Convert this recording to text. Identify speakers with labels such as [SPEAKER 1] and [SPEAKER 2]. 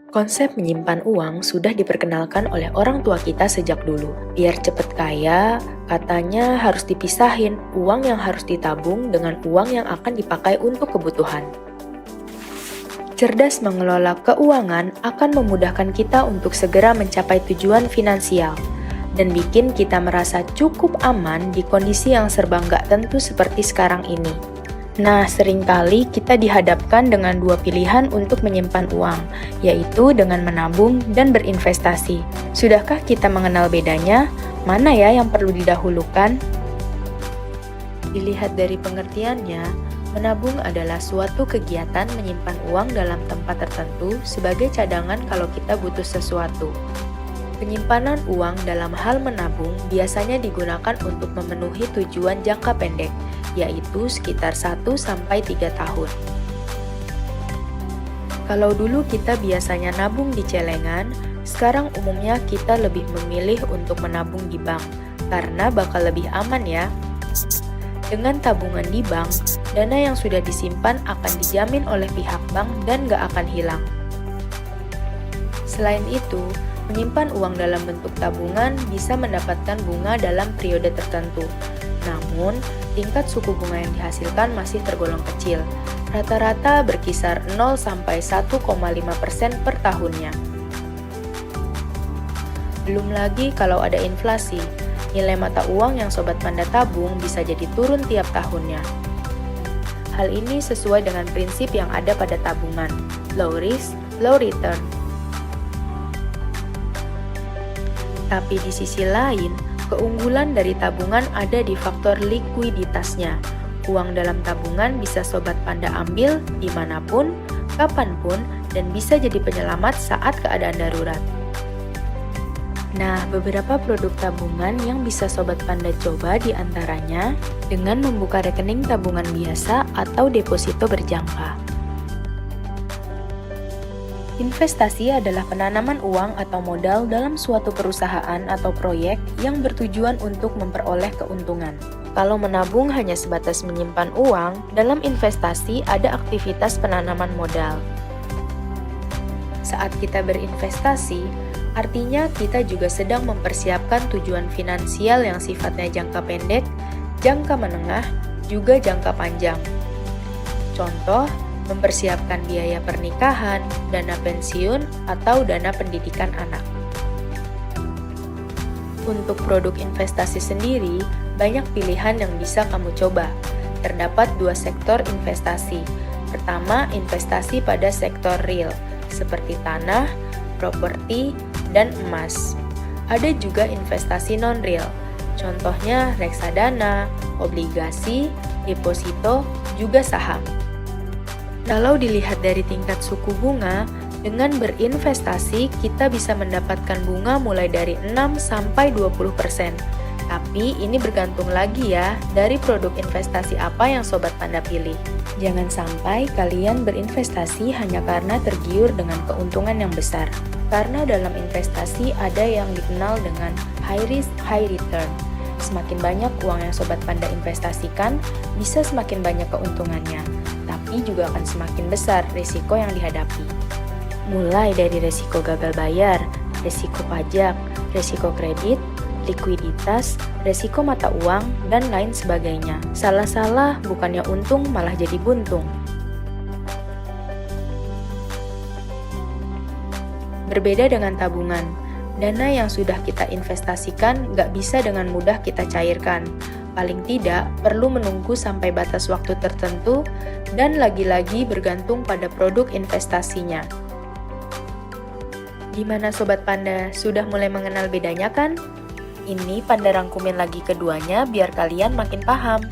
[SPEAKER 1] Konsep menyimpan uang sudah diperkenalkan oleh orang tua kita sejak dulu. Biar cepet kaya, katanya harus dipisahin uang yang harus ditabung dengan uang yang akan dipakai untuk kebutuhan. Cerdas mengelola keuangan akan memudahkan kita untuk segera mencapai tujuan finansial dan bikin kita merasa cukup aman di kondisi yang serba nggak tentu seperti sekarang ini. Nah, seringkali kita dihadapkan dengan dua pilihan untuk menyimpan uang, yaitu dengan menabung dan berinvestasi. Sudahkah kita mengenal bedanya? Mana ya yang perlu didahulukan? Dilihat dari pengertiannya, menabung adalah suatu kegiatan menyimpan uang dalam tempat tertentu sebagai cadangan kalau kita butuh sesuatu. Penyimpanan uang dalam hal menabung biasanya digunakan untuk memenuhi tujuan jangka pendek, yaitu sekitar 1-3 tahun. Kalau dulu kita biasanya nabung di celengan, sekarang umumnya kita lebih memilih untuk menabung di bank, karena bakal lebih aman ya. Dengan tabungan di bank, dana yang sudah disimpan akan dijamin oleh pihak bank dan gak akan hilang. Selain itu, menyimpan uang dalam bentuk tabungan bisa mendapatkan bunga dalam periode tertentu. Namun, tingkat suku bunga yang dihasilkan masih tergolong kecil. Rata-rata berkisar 0-1,5% per tahunnya. Belum lagi kalau ada inflasi, nilai mata uang yang Sobat Panda tabung bisa jadi turun tiap tahunnya. Hal ini sesuai dengan prinsip yang ada pada tabungan, low risk, low return. Tapi di sisi lain, keunggulan dari tabungan ada di faktor likuiditasnya. Uang dalam tabungan bisa Sobat Panda ambil dimanapun, kapanpun, dan bisa jadi penyelamat saat keadaan darurat. Nah, beberapa produk tabungan yang bisa Sobat Panda coba diantaranya dengan membuka rekening tabungan biasa atau deposito berjangka. Investasi adalah penanaman uang atau modal dalam suatu perusahaan atau proyek yang bertujuan untuk memperoleh keuntungan. Kalau menabung hanya sebatas menyimpan uang, dalam investasi ada aktivitas penanaman modal. Saat kita berinvestasi, artinya kita juga sedang mempersiapkan tujuan finansial yang sifatnya jangka pendek, jangka menengah, juga jangka panjang. Contoh, mempersiapkan biaya pernikahan, dana pensiun, atau dana pendidikan anak. Untuk produk investasi sendiri, banyak pilihan yang bisa kamu coba. Terdapat 2 sektor investasi. Pertama, investasi pada sektor real, seperti tanah, properti, dan emas. Ada juga investasi non-real, contohnya reksadana, obligasi, deposito, juga saham. Kalau dilihat dari tingkat suku bunga, dengan berinvestasi kita bisa mendapatkan bunga mulai dari 6-20%. Tapi ini bergantung lagi ya dari produk investasi apa yang Sobat Panda pilih. Jangan sampai kalian berinvestasi hanya karena tergiur dengan keuntungan yang besar. Karena dalam investasi ada yang dikenal dengan high risk, high return. Semakin banyak uang yang Sobat Panda investasikan, bisa semakin banyak keuntungannya. Tapi juga akan semakin besar risiko yang dihadapi. Mulai dari risiko gagal bayar, risiko pajak, risiko kredit, likuiditas, risiko mata uang, dan lain sebagainya. Salah-salah bukannya untung malah jadi buntung. Berbeda dengan tabungan, dana yang sudah kita investasikan nggak bisa dengan mudah kita cairkan. Paling tidak, perlu menunggu sampai batas waktu tertentu dan lagi-lagi bergantung pada produk investasinya. Gimana Sobat Panda, sudah mulai mengenal bedanya kan? Ini Panda rangkumin lagi keduanya biar kalian makin paham.